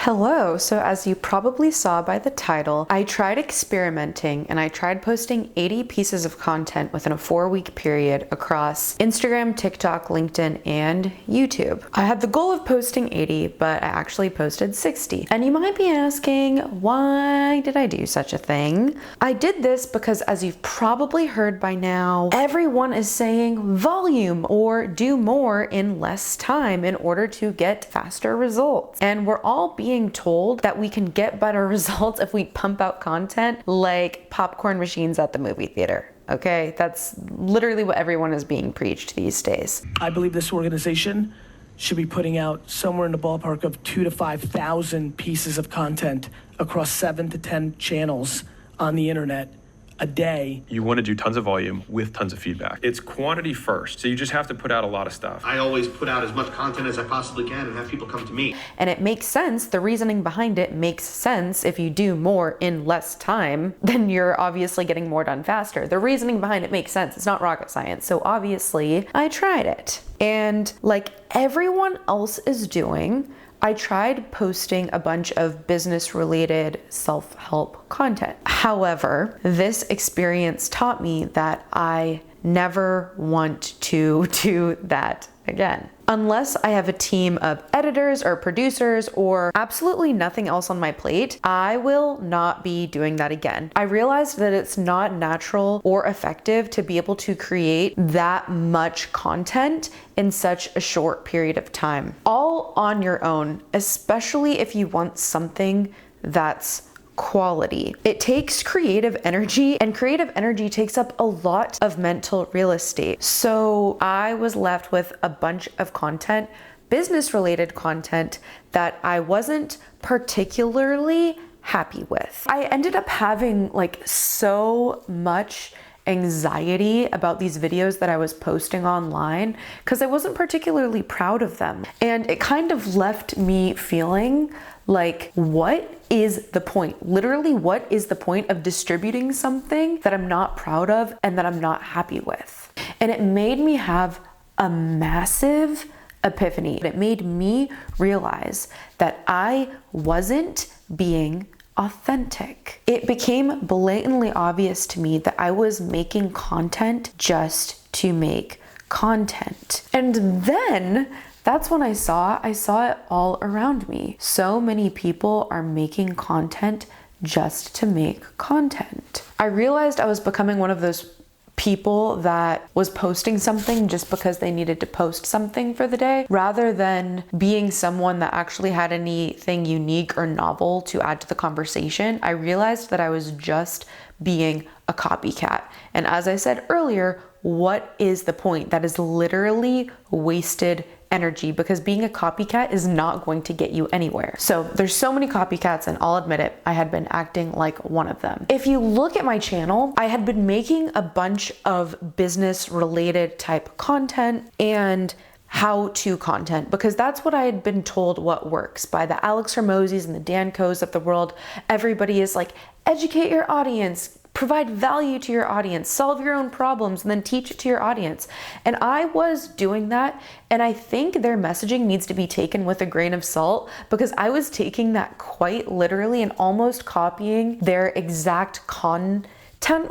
Hello, so as you probably saw by the title, I tried experimenting and I tried posting 80 pieces of content within a 4-week period across Instagram, TikTok, LinkedIn, and YouTube. I had the goal of posting 80, but I actually posted 60. And you might be asking, why did I do such a thing? I did this because, as you've probably heard by now, everyone is saying volume or do more in less time in order to get faster results. And we're all being told that we can get better results if we pump out content like popcorn machines at the movie theater. Okay, that's literally what everyone is being preached these days. I believe this organization should be putting out somewhere in the ballpark of 2,000 to 5,000 pieces of content across 7 to 10 channels on the internet a day. You want to do tons of volume with tons of feedback. It's quantity first, so you just have to put out a lot of stuff. I always put out as much content as I possibly can and have people come to me. And it makes sense, the reasoning behind it makes sense. If you do more in less time, then you're obviously getting more done faster. The reasoning behind it makes sense, it's not rocket science. So obviously, I tried it. And like everyone else is doing, I tried posting a bunch of business-related self-help content. However, this experience taught me that I never want to do that again. Unless I have a team of editors or producers or absolutely nothing else on my plate, I will not be doing that again. I realized that it's not natural or effective to be able to create that much content in such a short period of time, all on your own, especially if you want something that's quality. It takes creative energy, and creative energy takes up a lot of mental real estate. So I was left with a bunch of content, business-related content, that I wasn't particularly happy with. I ended up having like so much anxiety about these videos that I was posting online because I wasn't particularly proud of them. And it kind of left me feeling like, what is the point? Literally, what is the point of distributing something that I'm not proud of and that I'm not happy with? And it made me have a massive epiphany. It made me realize that I wasn't being authentic. It became blatantly obvious to me that I was making content just to make content. And then that's when I saw it all around me. So many people are making content just to make content. I realized I was becoming one of those people that was posting something just because they needed to post something for the day, rather than being someone that actually had anything unique or novel to add to the conversation. I realized that I was just being a copycat. And as I said earlier, what is the point? That is literally wasted energy, because being a copycat is not going to get you anywhere. So there's so many copycats, and I'll admit it, I had been acting like one of them. If you look at my channel, I had been making a bunch of business related type content and how-to content, because that's what I had been told what works by the Alex Hormozis and the Dan Koes of the world. Everybody is like, educate your audience, provide value to your audience, solve your own problems, and then teach it to your audience. And I was doing that, and I think their messaging needs to be taken with a grain of salt, because I was taking that quite literally and almost copying their exact content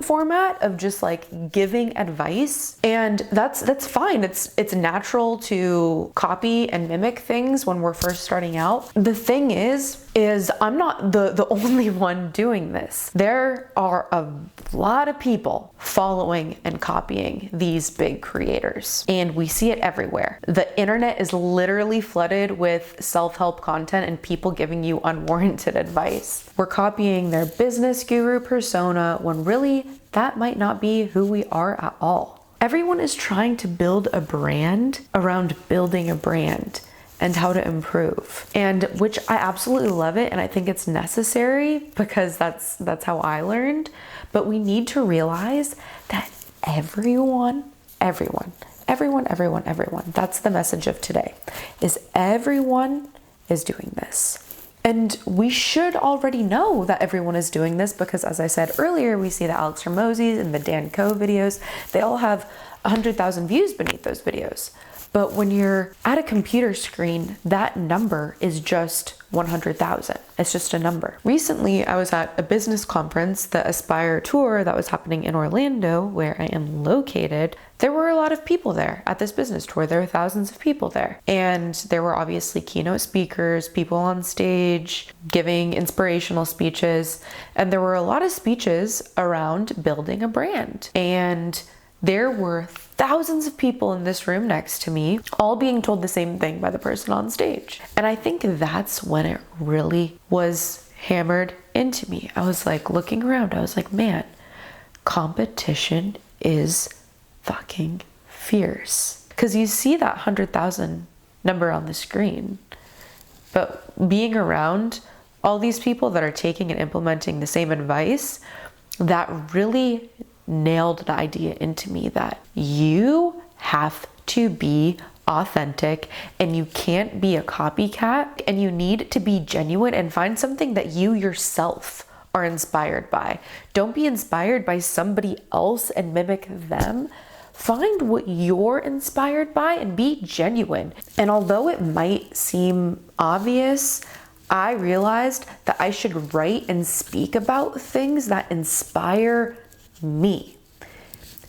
format of just like giving advice. And that's fine. It's natural to copy and mimic things when we're first starting out. The thing is I'm not the only one doing this. There are a lot of people following and copying these big creators, and we see it everywhere. The internet is literally flooded with self-help content and people giving you unwarranted advice. We're copying their business guru persona when really that might not be who we are at all. Everyone is trying to build a brand around building a brand and how to improve, and which I absolutely love it, and I think it's necessary because that's how I learned. But we need to realize that everyone, that's the message of today, is everyone is doing this. And we should already know that everyone is doing this because, as I said earlier, we see the Alex Hormozis and the Dan Koe videos. They all have 100,000 views beneath those videos. But when you're at a computer screen, that number is just 100,000. It's just a number. Recently, I was at a business conference, the Aspire tour that was happening in Orlando, where I am located. There were a lot of people there at this business tour. There were thousands of people there. And there were obviously keynote speakers, people on stage giving inspirational speeches. And there were a lot of speeches around building a brand. And there were thousands of people in this room next to me, all being told the same thing by the person on stage. And I think that's when it really was hammered into me. I was like looking around, I was like, man, competition is fucking fierce. Because you see that 100,000 number on the screen, but being around all these people that are taking and implementing the same advice, that really nailed the idea into me that you have to be authentic and you can't be a copycat, and you need to be genuine and find something that you yourself are inspired by. Don't be inspired by somebody else and mimic them. Find what you're inspired by and be genuine. And although it might seem obvious, I realized that I should write and speak about things that inspire me.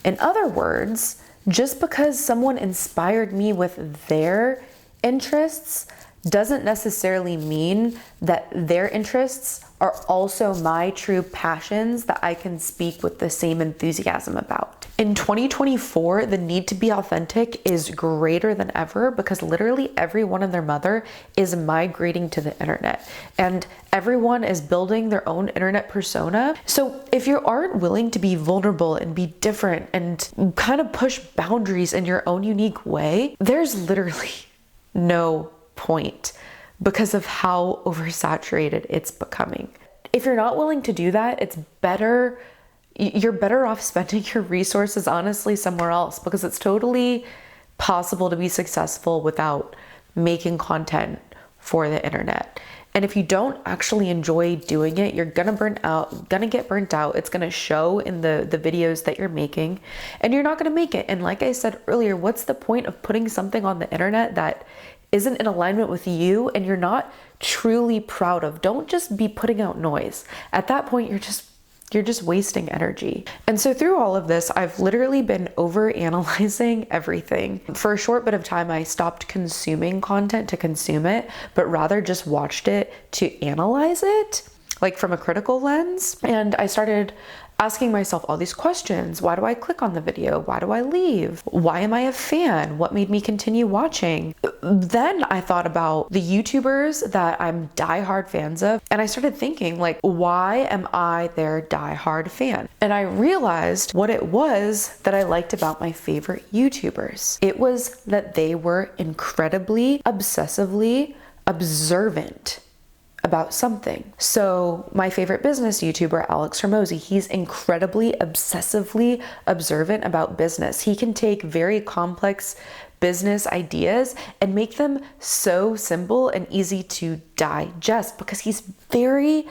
In other words, just because someone inspired me with their interests doesn't necessarily mean that their interests are also my true passions that I can speak with the same enthusiasm about. In 2024, the need to be authentic is greater than ever because literally everyone and their mother is migrating to the internet and everyone is building their own internet persona. So if you aren't willing to be vulnerable and be different and kind of push boundaries in your own unique way, there's literally no point because of how oversaturated it's becoming. If you're not willing to do that, you're better off spending your resources honestly somewhere else, because it's totally possible to be successful without making content for the internet. And if you don't actually enjoy doing it, you're gonna get burnt out. It's gonna show in the videos that you're making, and you're not gonna make it. And like I said earlier, what's the point of putting something on the internet that isn't in alignment with you and you're not truly proud of? Don't just be putting out noise. At that point, you're just wasting energy. And so through all of this, I've literally been over-analyzing everything. For a short bit of time, I stopped consuming content to consume it, but rather just watched it to analyze it, like from a critical lens. And I started asking myself all these questions. Why do I click on the video? Why do I leave? Why am I a fan? What made me continue watching? Then I thought about the YouTubers that I'm diehard fans of, and I started thinking, like, why am I their diehard fan? And I realized what it was that I liked about my favorite YouTubers. It was that they were incredibly, obsessively observant about something. So my favorite business YouTuber, Alex Hormozy, he's incredibly obsessively observant about business. He can take very complex business ideas and make them so simple and easy to digest because he's very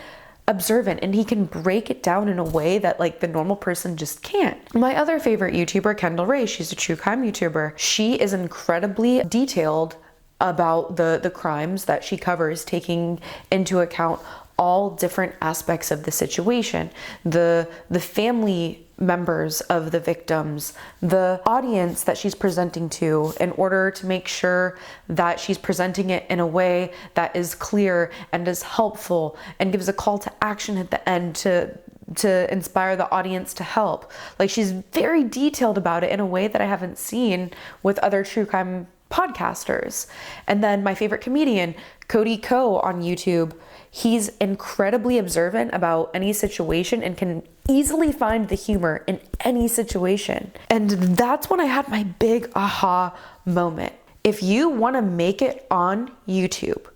observant and he can break it down in a way that like the normal person just can't. My other favorite YouTuber, Kendall Ray, she's a true crime YouTuber. She is incredibly detailed about the crimes that she covers, taking into account all different aspects of the situation, the family members of the victims, the audience that she's presenting to, in order to make sure that she's presenting it in a way that is clear and is helpful and gives a call to action at the end to inspire the audience to help. Like, she's very detailed about it in a way that I haven't seen with other true crime podcasters. And then my favorite comedian, Dan Koe on YouTube, he's incredibly observant about any situation and can easily find the humor in any situation. And that's when I had my big aha moment. If you want to make it on YouTube,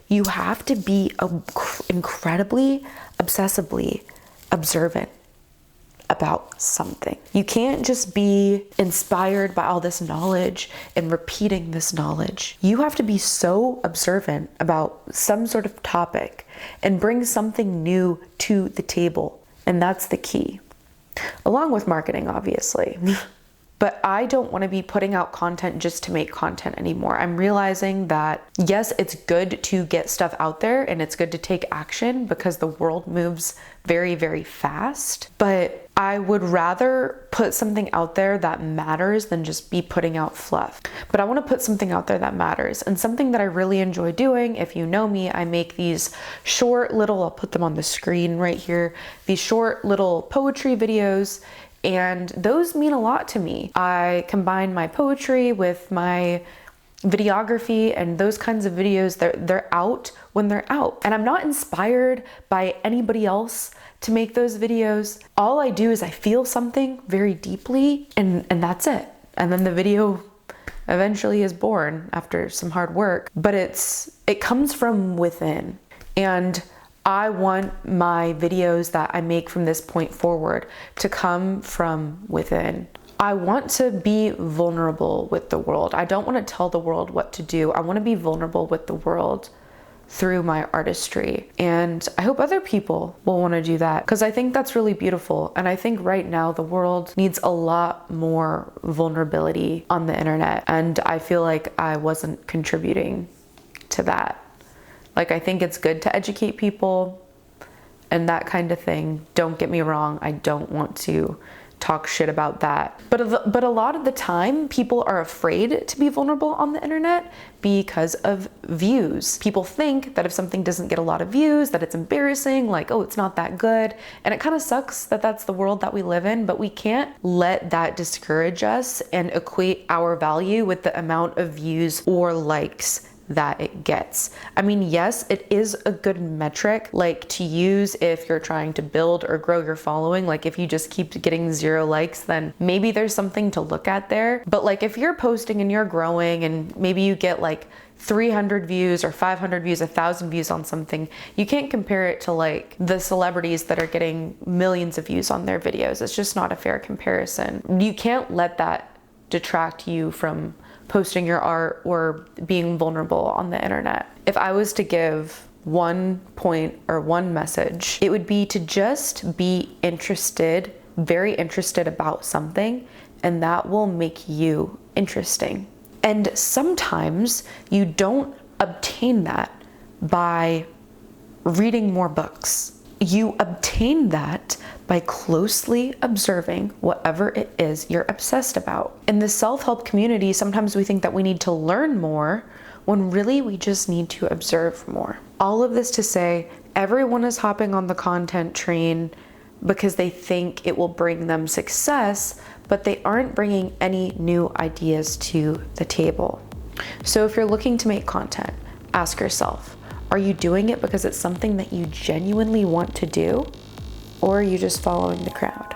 you have to be incredibly, obsessively observant about something. You can't just be inspired by all this knowledge and repeating this knowledge. You have to be so observant about some sort of topic and bring something new to the table. And that's the key. Along with marketing, obviously. But I don't want to be putting out content just to make content anymore. I'm realizing that yes, it's good to get stuff out there and it's good to take action because the world moves very, very fast. But I would rather put something out there that matters than just be putting out fluff. But I want to put something out there that matters, and something that I really enjoy doing. If you know me, I make these short little, I'll put them on the screen right here, these short little poetry videos. And those mean a lot to me. I combine my poetry with my videography, and those kinds of videos, they're out when they're out. And I'm not inspired by anybody else to make those videos. All I do is I feel something very deeply, and that's it. And then the video eventually is born after some hard work, but it comes from within. And I want my videos that I make from this point forward to come from within. I want to be vulnerable with the world. I don't want to tell the world what to do. I want to be vulnerable with the world through my artistry. And I hope other people will want to do that, because I think that's really beautiful. And I think right now the world needs a lot more vulnerability on the internet. And I feel like I wasn't contributing to that. Like, I think it's good to educate people and that kind of thing. Don't get me wrong. I don't want to talk shit about that. But a lot of the time, people are afraid to be vulnerable on the internet because of views. People think that if something doesn't get a lot of views, that it's embarrassing, like, oh, it's not that good. And it kind of sucks that that's the world that we live in, but we can't let that discourage us and equate our value with the amount of views or likes that it gets. I mean, yes, it is a good metric like to use if you're trying to build or grow your following. Like, if you just keep getting 0 likes, then maybe there's something to look at there. But like, if you're posting and you're growing and maybe you get like 300 views or 500 views, 1,000 views on something, you can't compare it to like the celebrities that are getting millions of views on their videos. It's just not a fair comparison. You can't let that detract you from posting your art or being vulnerable on the internet. If I was to give one point or one message, it would be to just be interested, very interested about something, and that will make you interesting. And sometimes you don't obtain that by reading more books. You obtain that by closely observing whatever it is you're obsessed about. In the self-help community, sometimes we think that we need to learn more when really we just need to observe more. All of this to say, everyone is hopping on the content train because they think it will bring them success, but they aren't bringing any new ideas to the table. So if you're looking to make content, ask yourself, are you doing it because it's something that you genuinely want to do? Or are you just following the crowd?